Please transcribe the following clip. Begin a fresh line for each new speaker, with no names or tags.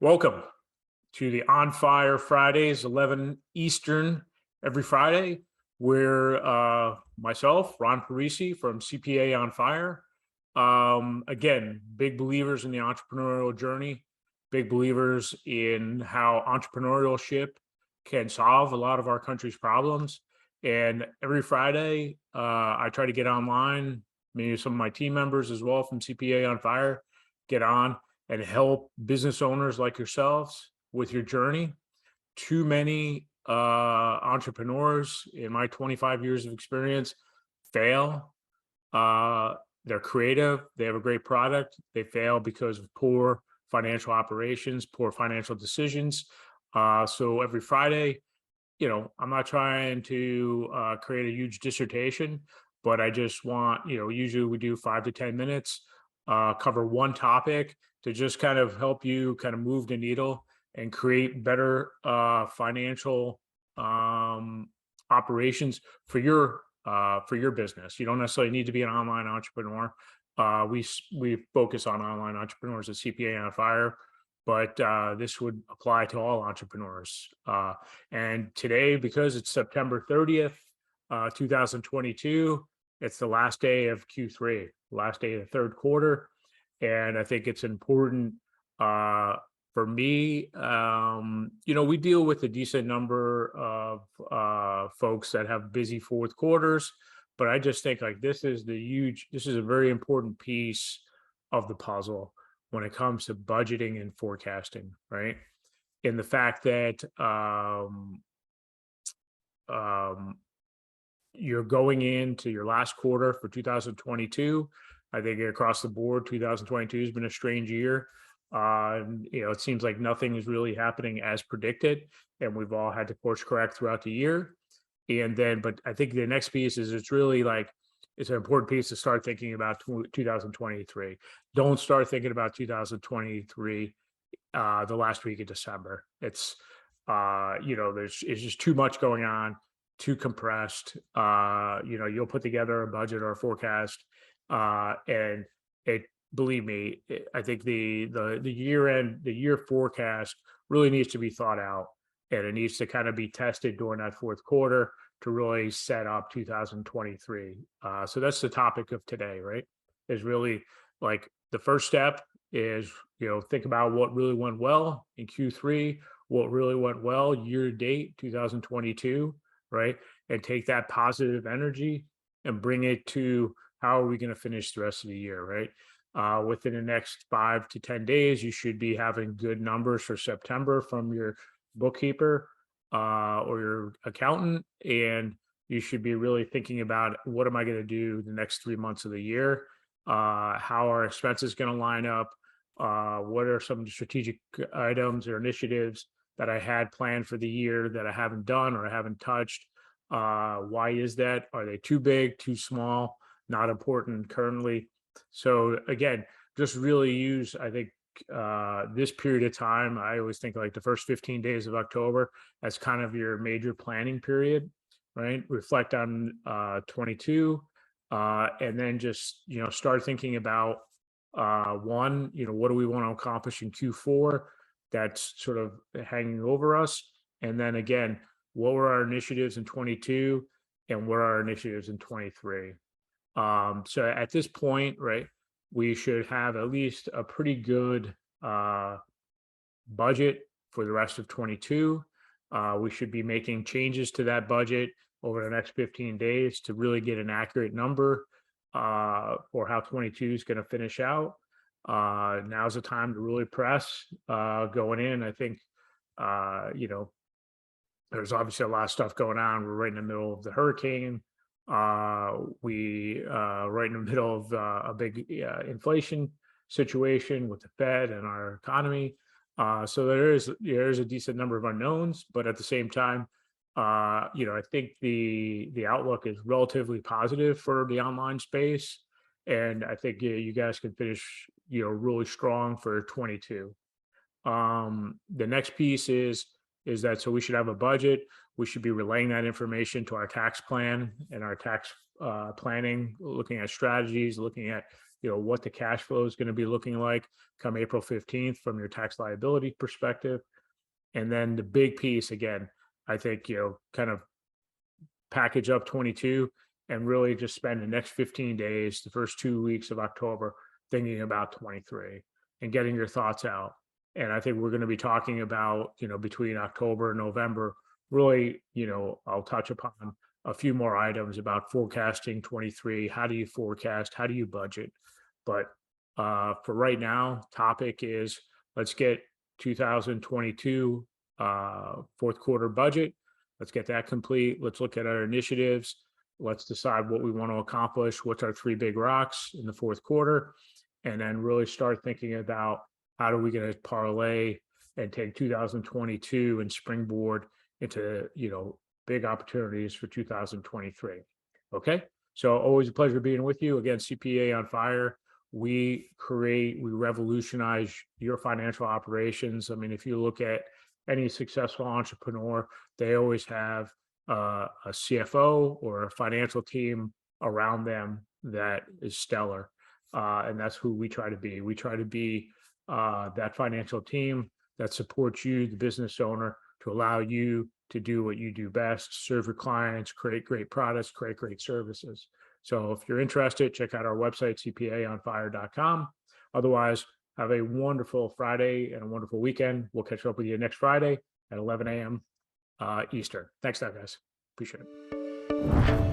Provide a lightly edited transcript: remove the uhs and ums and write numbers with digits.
Welcome to the On Fire Fridays, 11 Eastern, every Friday, where myself, Ron Parisi from CPA On Fire, again, big believers in the entrepreneurial journey, big believers in how entrepreneurship can solve a lot of our country's problems. And every Friday, I try to get online, maybe some of my team members as well from CPA On Fire, get on and help business owners like yourselves with your journey. Too many entrepreneurs in my 25 years of experience fail. They're creative, they have a great product, they fail because of poor financial operations, poor financial decisions. So every Friday, I'm not trying to create a huge dissertation, but I just want, usually we do 5 to 10 minutes, cover one topic to just kind of help you kind of move the needle and create better financial operations for your business. You don't necessarily need to be an online entrepreneur. We focus on online entrepreneurs at CPA On Fire, but this would apply to all entrepreneurs. And today, because it's September 30th, 2022, it's the last day of Q3, last day of the third quarter. And I think it's important for me. We deal with a decent number of folks that have busy fourth quarters, but I just think like this is a very important piece of the puzzle when it comes to budgeting and forecasting, right? And the fact that you're going into your last quarter for 2022. I think across the board, 2022 has been a strange year. It seems like nothing is really happening as predicted, and we've all had to course correct throughout the year. But I think the next piece is it's an important piece to start thinking about 2023. Don't start thinking about 2023 the last week of December. It's just too much going on, too compressed. You'll put together a budget or a forecast, and believe me, I think the year forecast really needs to be thought out, and it needs to kind of be tested during that fourth quarter to really set up 2023. So that's the topic of today, right? Is really like the first step is, think about what really went well in Q3, what really went well year to date, 2022, right? And take that positive energy and bring it to how are we going to finish the rest of the year, right? Within the next 5 to 10 days, you should be having good numbers for September from your bookkeeper or your accountant, and you should be really thinking about what am I going to do the next 3 months of the year? How are expenses going to line up? What are some strategic items or initiatives that I had planned for the year that I haven't done or I haven't touched? Why is that? Are they too big, too small, not important currently? So again, just really use, I think, this period of time. I always think like the first 15 days of October as kind of your major planning period, right? Reflect on 22, and then just, start thinking about what do we want to accomplish in Q4 that's sort of hanging over us? And then again, what were our initiatives in 22 and what are our initiatives in 23? So at this point, right, we should have at least a pretty good budget for the rest of 22. We should be making changes to that budget over the next 15 days to really get an accurate number for how 22 is going to finish out. Now's the time to really press going in. I think, there's obviously a lot of stuff going on. We're right in the middle of the hurricane. We right in the middle of a big inflation situation with the Fed and our economy. So there's a decent number of unknowns, but at the same time, I think the outlook is relatively positive for the online space, and I think you guys can finish really strong for 22. The next piece is that so we should have a budget. We should be relaying that information to our tax plan and our tax planning, looking at strategies, looking at what the cash flow is going to be looking like come April 15th from your tax liability perspective. And then the big piece, again, I think, kind of package up 22 and really just spend the next 15 days, the first 2 weeks of October, thinking about 23 and getting your thoughts out. And I think we're going to be talking about, between October and November, really, I'll touch upon a few more items about forecasting 23. How do you forecast? How do you budget? But for right now, topic is let's get 2022 fourth quarter budget. Let's get that complete. Let's look at our initiatives. Let's decide what we want to accomplish. What's our three big rocks in the fourth quarter? And then really start thinking about how are we going to parlay and take 2022 and springboard into, big opportunities for 2023. Okay. So always a pleasure being with you. Again, CPA on Fire. We revolutionize your financial operations. I mean, if you look at any successful entrepreneur, they always have a CFO or a financial team around them that is stellar. And that's who we try to be. We try to be that financial team that supports you, the business owner, to allow you to do what you do best, serve your clients, create great products, create great services. So if you're interested, check out our website, cpaonfire.com. Otherwise, have a wonderful Friday and a wonderful weekend. We'll catch up with you next Friday at 11 a.m. Eastern. Thanks, guys. Appreciate it.